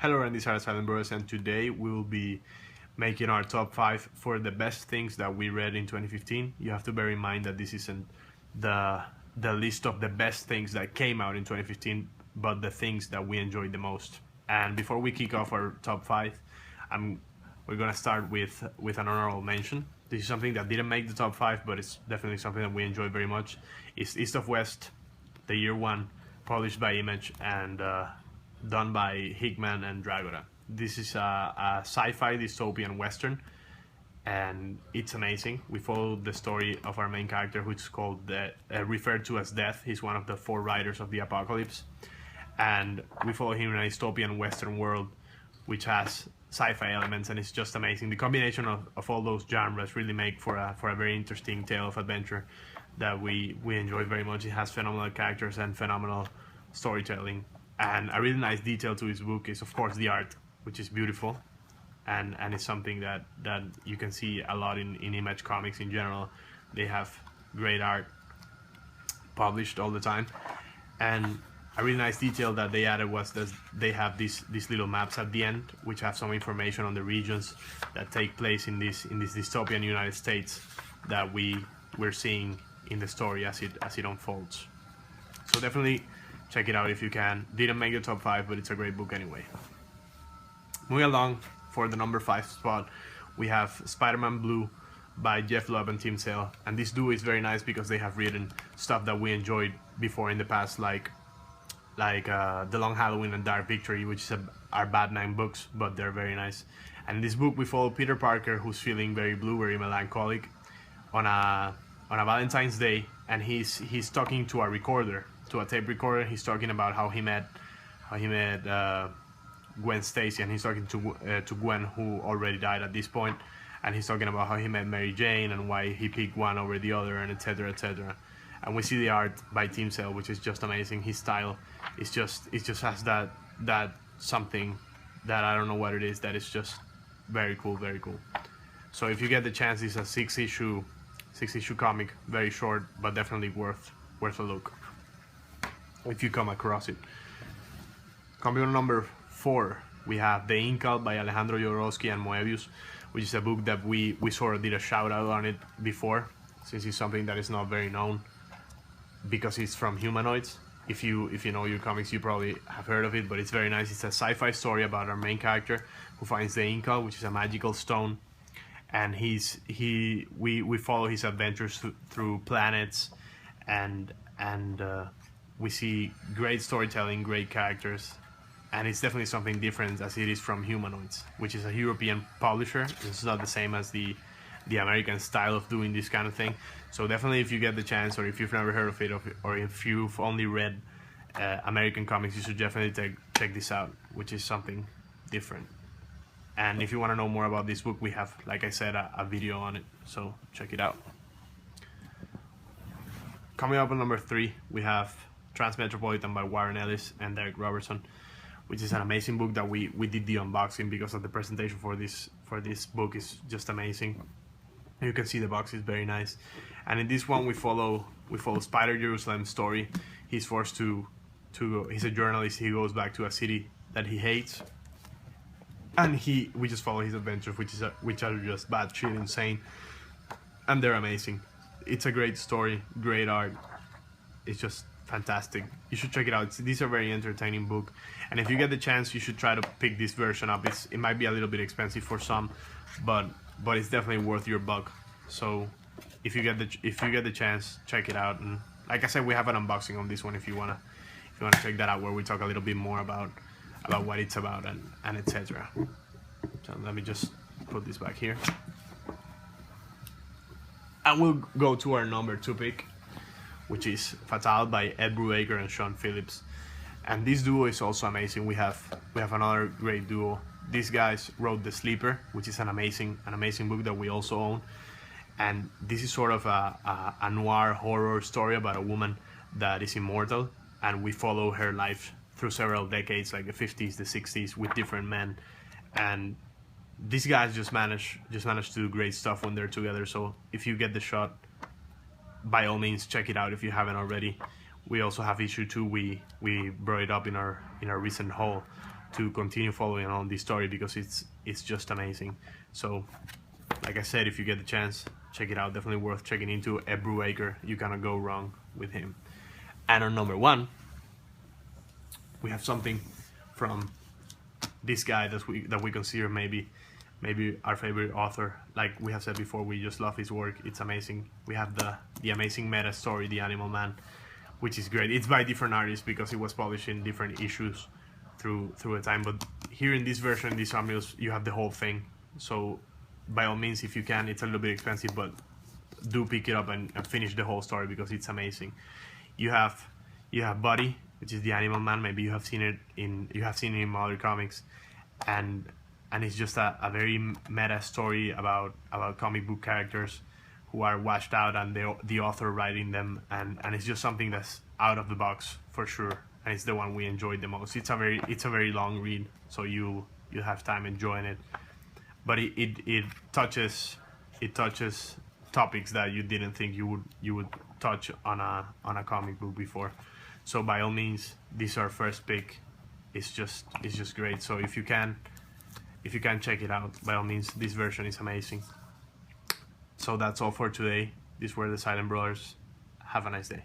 Hello, and these are Silent Bros, and today we will be making our top 5 for the best things that we read in 2015. You have to bear in mind that this isn't the list of the best things that came out in 2015, but the things that we enjoyed the most. And before we kick off our top 5, we're gonna start with an honorable mention. This is something that didn't make the top 5, but it's definitely something that we enjoyed very much. It's East of West, the year 1, published by Image and done by Hickman and Dragora. This is a sci-fi dystopian western, and it's amazing. We follow the story of our main character, which is called referred to as Death. He's one of the 4 riders of the apocalypse, and we follow him in a dystopian western world, which has sci-fi elements, and it's just amazing. The combination of all those genres really make for a very interesting tale of adventure that we enjoyed very much. It has phenomenal characters and phenomenal storytelling. And a really nice detail to his book is, of course, the art, which is beautiful, and it's something that you can see a lot in Image comics in general. They have great art published all the time, and a really nice detail that they added was that they have these little maps at the end, which have some information on the regions that take place in this dystopian United States that we're seeing in the story as it unfolds. So definitely check it out if you can. Didn't make the top 5, but it's a great book anyway. Moving along, for the number 5 spot, we have SpiderMan Blue by Jeff Lubb and Tim Sale. And this duo is very nice because they have written stuff that we enjoyed before in the past, like The Long Halloween and Dark Victory, which are Batman books, but they're very nice. And in this book, we follow Peter Parker, who's feeling very blue, very melancholic, on a Valentine's Day, and he's talking to a recorder. To a tape recorder. He's talking about how he met Gwen Stacy, and he's talking to Gwen, who already died at this point, and he's talking about how he met Mary Jane and why he picked one over the other, and etc. etc. And we see the art by Tim Sale, which is just amazing. His style is just has that something that I don't know what it is, that is just very cool, very cool. So if you get the chance, it's a 6-issue comic, very short, but definitely worth a look if you come across it. Coming on number 4, we have The Incal by Alejandro Jodorowsky and Moebius, which is a book that we sort of did a shout out on it before, since it's something that is not very known because it's from humanoids. If you know your comics, you probably have heard of it, but it's very nice. It's a sci-fi story about our main character who finds the Incal, which is a magical stone, and we follow his adventures through planets, and we see great storytelling, great characters, and it's definitely something different as it is from Humanoids, which is a European publisher. It's not the same as the American style of doing this kind of thing. So definitely, if you get the chance, or if you've never heard of it, or if you've only read American comics, you should definitely check this out, which is something different. And if you want to know more about this book, we have, like I said, a video on it, so check it out. Coming up on number 3, we have Transmetropolitan by Warren Ellis and Derek Robertson, which is an amazing book that we did the unboxing because of the presentation for this book is just amazing. You can see the box is very nice, and in this one we follow Spider Jerusalem's story. He's forced to he's a journalist. He goes back to a city that he hates, and we just follow his adventures, which are just batshit insane, and they're amazing. It's a great story, great art. It's just fantastic. You should check it out. These are very entertaining book, and if you get the chance, you should try to pick this version up. It might be a little bit expensive for some, but it's definitely worth your buck. So if you get the chance, check it out. And like I said, we have an unboxing on this one if you wanna check that out, where we talk a little bit more about what it's about and etc. So let me just put this back here. And we'll go to our number 2 pick, which is Fatale by Ed Brubaker and Sean Phillips. And this duo is also amazing. We have another great duo. These guys wrote The Sleeper, which is an amazing book that we also own. And this is sort of a noir horror story about a woman that is immortal, and we follow her life through several decades, like the 50s, the 60s, with different men. And these guys just manage to do great stuff when they're together. So if you get the shot, by all means check it out if you haven't already. We also have issue 2. We brought it up in our recent haul to continue following on this story because it's just amazing. So like I said, if you get the chance, check it out. Definitely worth checking into. A Brubaker, you cannot go wrong with him. And on number 1, we have something from this guy that we consider maybe our favorite author. Like we have said before, we just love his work. It's amazing. We have the amazing meta story, The Animal Man, which is great. It's by different artists because it was published in different issues through a time. But here in this version, this omnibus, you have the whole thing. So by all means, if you can, it's a little bit expensive, but do pick it up and finish the whole story because it's amazing. You have Buddy, which is the Animal Man. Maybe you have seen it in other comics, and it's just a very meta story about comic book characters who are washed out and the author writing them, and it's just something that's out of the box for sure, and it's the one we enjoyed the most. It's a very long read, so you have time enjoying it, but it touches topics that you didn't think you would touch on a comic book before. So by all means, this is our first pick. It's just great. So if you can check it out, by all means, this version is amazing. So that's all for today. These were the Silent Brothers. Have a nice day.